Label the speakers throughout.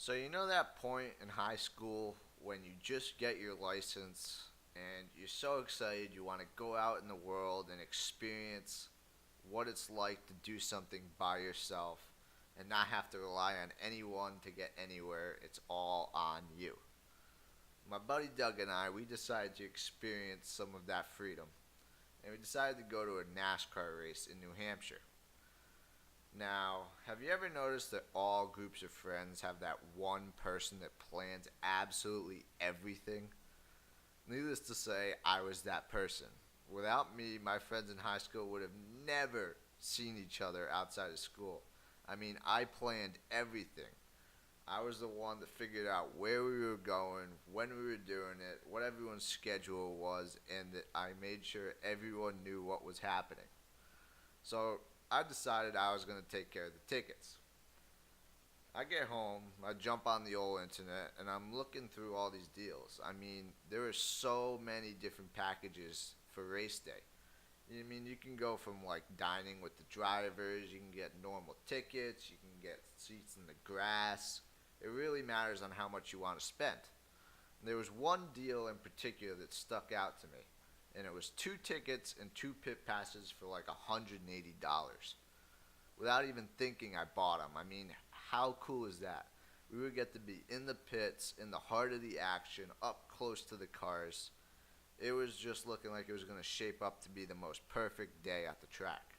Speaker 1: So you know that point in high school when you just get your license and you're so excited you want to go out in the world and experience what it's like to do something by yourself and not have to rely on anyone to get anywhere. It's all on you. My buddy Doug and I, we decided to experience some of that freedom. And we decided to go to a NASCAR race in New Hampshire. Now, have you ever noticed that all groups of friends have that one person that plans absolutely everything? Needless to say, I was that person. Without me, my friends in high school would have never seen each other outside of school. I mean, I planned everything. I was the one that figured out where we were going, when we were doing it, what everyone's schedule was, and that I made sure everyone knew what was happening. So I decided I was going to take care of the tickets. I get home, I jump on the old internet, and I'm looking through all these deals. I mean, there are so many different packages for race day. I mean, you can go from like dining with the drivers, you can get normal tickets, you can get seats in the grass. It really matters on how much you want to spend. There was one deal in particular that stuck out to me, and it was two tickets and two pit passes for like $180. Without even thinking, I bought them. I mean, how cool is that? We would get to be in the pits, in the heart of the action, up close to the cars. It was just looking like it was going to shape up to be the most perfect day at the track.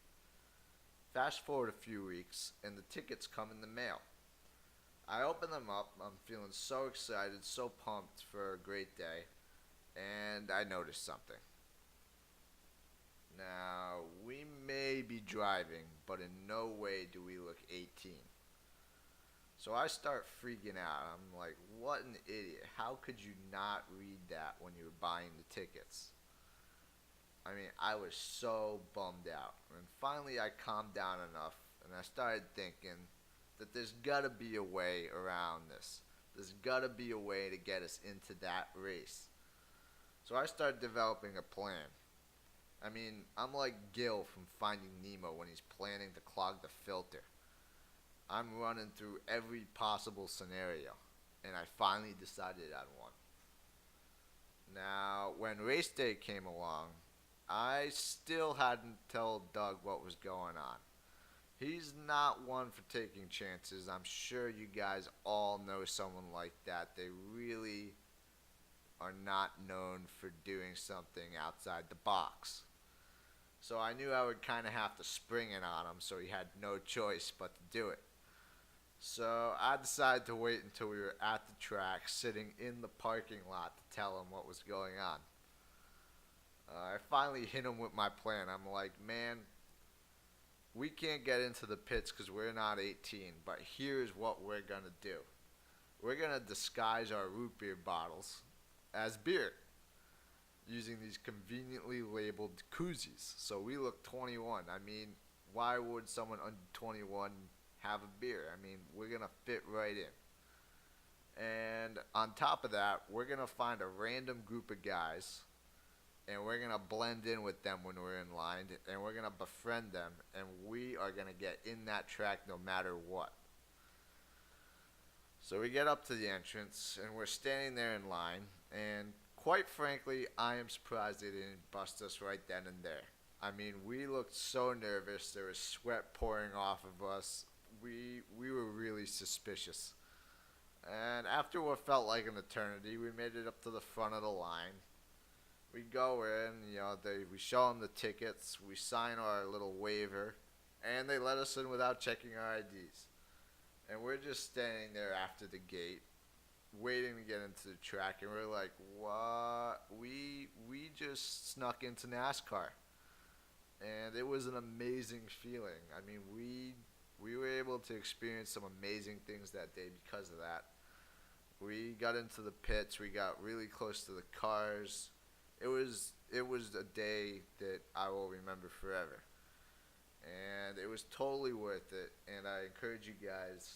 Speaker 1: Fast forward a few weeks, and the tickets come in the mail. I open them up. I'm feeling so excited, so pumped for a great day, and I noticed something. Now, we may be driving, but in no way do we look 18. So I start freaking out. I'm like, what an idiot. How could you not read that when you were buying the tickets? I mean, I was so bummed out. And finally, I calmed down enough, and I started thinking that there's got to be a way around this. There's got to be a way to get us into that race. So I started developing a plan. I mean, I'm like Gil from Finding Nemo when he's planning to clog the filter. I'm running through every possible scenario, and I finally decided on one. Now, when race day came along, I still hadn't told Doug what was going on. He's not one for taking chances. I'm sure you guys all know someone like that. They really are not known for doing something outside the box. So I knew I would kind of have to spring it on him, so he had no choice but to do it. So I decided to wait until we were at the track, sitting in the parking lot to tell him what was going on. I finally hit him with my plan. I'm like, man, we can't get into the pits because we're not 18, but here's what we're going to do. We're going to disguise our root beer bottles as beer using these conveniently labeled koozies. So we look 21. I mean, why would someone under 21 have a beer? I mean, we're going to fit right in. And on top of that, we're going to find a random group of guys and we're going to blend in with them when we're in line, and we're going to befriend them, and we are going to get in that track no matter what. So we get up to the entrance, and we're standing there in line, and quite frankly, I am surprised they didn't bust us right then and there. I mean, we looked so nervous. There was sweat pouring off of us. We were really suspicious. And after what felt like an eternity, we made it up to the front of the line. We go in, we show them the tickets, we sign our little waiver, and they let us in without checking our IDs. And we're just standing there after the gate, waiting to get into the track, and we're like, what? We just snuck into NASCAR. And it was an amazing feeling. I mean, we were able to experience some amazing things that day because of that. We got into the pits, we got really close to the cars. It was a day that I will remember forever, and it was totally worth it. And I encourage you guys,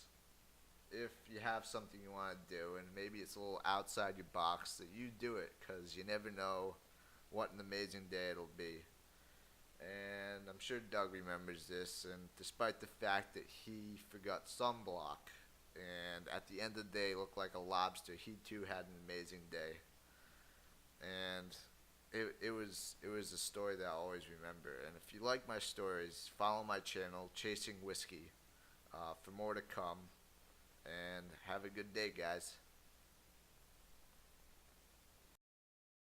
Speaker 1: if you have something you want to do, and maybe it's a little outside your box, that you do it, because you never know what an amazing day it'll be. And I'm sure Doug remembers this, and despite the fact that he forgot sunblock, and at the end of the day looked like a lobster. He too had an amazing day, and it was a story that I always remember. And if you like my stories, follow my channel, Chasing Whiskey, for more to come. And have a good day, guys.